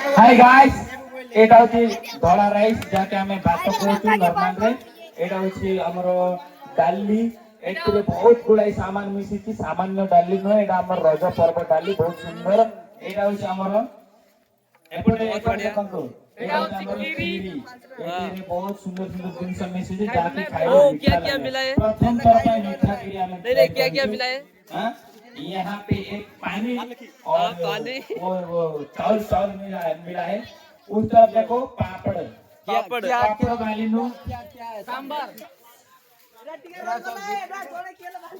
Hi guys एटा होची धोला rice जाके हमें भात कोचू नॉर्मल रे एटा होची हमरो डाली एतरे बहुत गुड़ाई सामान मिसी की सामान्य डाली न एटा हमर रज पर्व डाली बहुत सुंदर एटा होची हमरो एपटे एपटे देखंतु एटा होची हमरो खीरी एतरे बहुत सुंदर सुंदर जिंस मिसी जे जाके खाइले क्या क्या मिला है? प्रथम तरफ मीठा खीरी हमें नहीं क्या क्या मिला है? हां यहाँ पे एक पानी और पानी वो चावल मिला है उस तरफ देखो पापड़ पापड़ वाली नो सांबर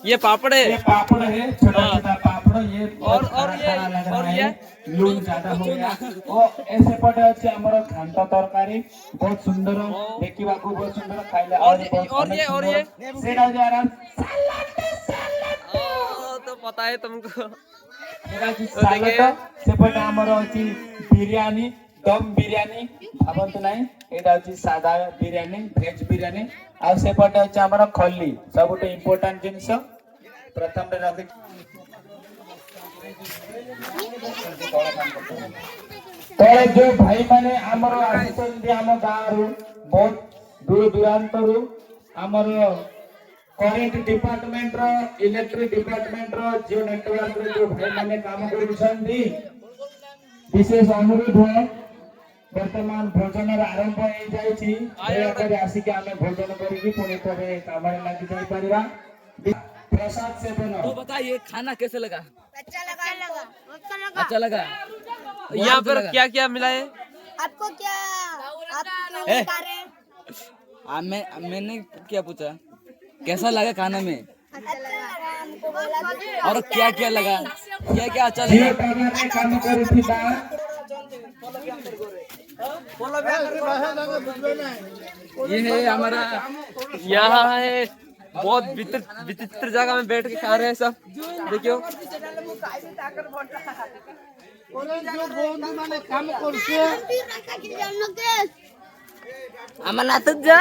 ये पापड़ है। ये पापड़ है छोटा छोटा पापड़ ये और ये लून ज्यादा हो गया और ऐसे पटे अच्छे हमारा घंटा तरकारी बहुत सुंदर देखिबा को बहुत सुंदर खाइले और ये सेडा जा रहा तो पता है तुमको। सेपटे हमर अछि बिरयानी दम बिरयानी भाबंतु नाही एटा अछि सादा बिरयानी वेज बिरयानी आ सेपटे अछि हमर खल्ली सबटे इंपोर्टेंट जिंस प्रथम रे रखि तो जो भाई माने हमर आसिसंदी हम गारू बहुत दूर दूरांत रु हमर करेंट डिपार्टमेंट रो इलेक्ट्रिक डिपार्टमेंट रो जो नेटवर्क रे जो भाई माने काम करूछंदी विशेष अनुरोध है वर्तमान भोजन आरंभ हो जायछि दयाकरी आसी के हमें भोजन करिकि पुणी तबे कामरे लागि जाई परिबा प्रसाद से बनो। तो बता ये खाना कैसे लगा? अच्छा लगा। यहाँ पर क्या क्या मिला है? आपको क्या आप बता रहे हैं? मैंने क्या पूछा कैसा लगा खाना में अच्छा लगा हमको बोला और क्या क्या लगा क्या क्या अच्छा लगा? ने काम करिथिबा ये है हमारा यहाँ है बहुत विचित्र जगह में बैठ के खा रहे हैं सब देखियो। আমার নাতে যা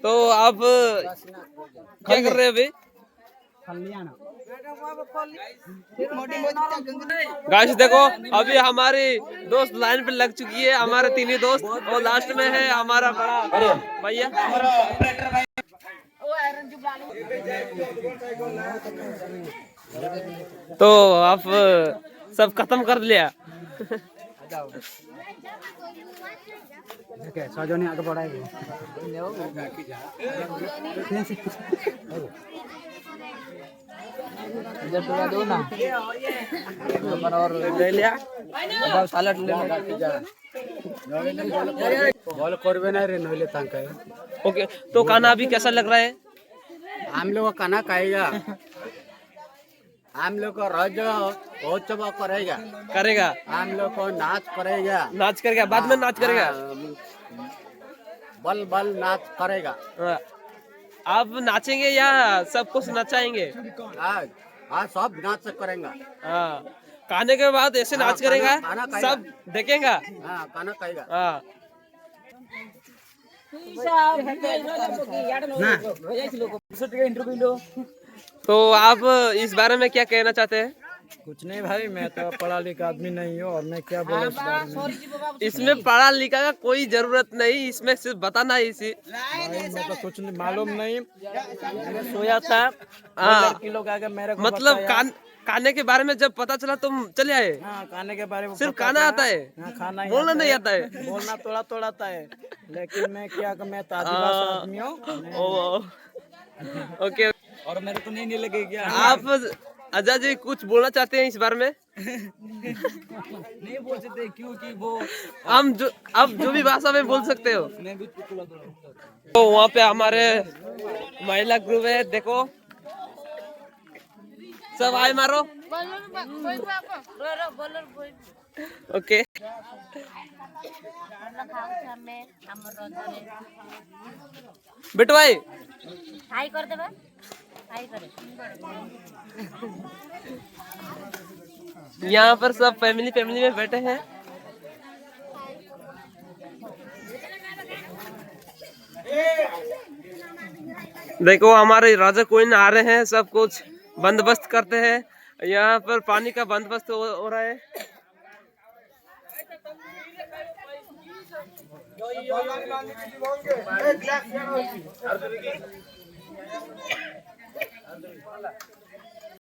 तो आप क्या कर रहे हैं अभी? गाइस देखो अभी हमारी दोस्त लाइन पे लग चुकी है हमारे तीन ही दोस्त और लास्ट में है हमारा बड़ा भैया। तो आप सब खत्म कर लिया। सजनी आगे बढ़ाएंगे इधर टुरा दो ना और ले लिया अब सालाड ले बॉल करबे ना रे नहले तांका। ओके तो खाना अभी कैसा लग रहा है? हम लोग खाना खाएगा हम लोग को रज उत्सव करेगा हम लोग को नाच करेगा नाच करेगा बाद में नाच करेगा बल बल नाच करेगा। आप नाचेंगे या सब कुछ नचाएंगे? हाँ सब नाच करेंगे। हाँ खाने के बाद ऐसे नाच करेगा सब देखेगा। हाँ खाना खाएगा। हाँ तो आप इस बारे में क्या कहना चाहते हैं? कुछ नहीं भाई मैं तो पढ़ा लिखा आदमी नहीं हूँ और मैं क्या बोलूं इस बारे में। इसमें पढ़ा लिखा का कोई जरूरत नहीं इसमें सिर्फ बताना ही इसी मैं तो कुछ नहीं मालूम नहीं मैं सोया था किलो का मेरे को मतलब खाने के बारे में जब पता चला तुम चले आए। हाँ खाने के बारे में सिर्फ खाना आता है खाना बोलना नहीं आता है बोलना थोड़ा थोड़ा आता है लेकिन मैं क्या मैं तो आदिवासी आदमी हूँ। ओके और मेरे को नहीं लगेगा। आप अजय जी कुछ बोलना चाहते हैं इस बारे में? नहीं बोल सकते क्योंकि वो हम जो आप जो भी भाषा में बोल सकते हो। तो वहाँ पे हमारे महिला ग्रुप है देखो सब आए मारो। ओके बेटू भाई हाई कर देबे यहाँ पर सब फैमिली फैमिली में बैठे हैं। देखो हमारे राजा कोइन आ रहे हैं, सब कुछ बंदोबस्त करते हैं। यहाँ पर पानी का बंदोबस्त हो रहा है।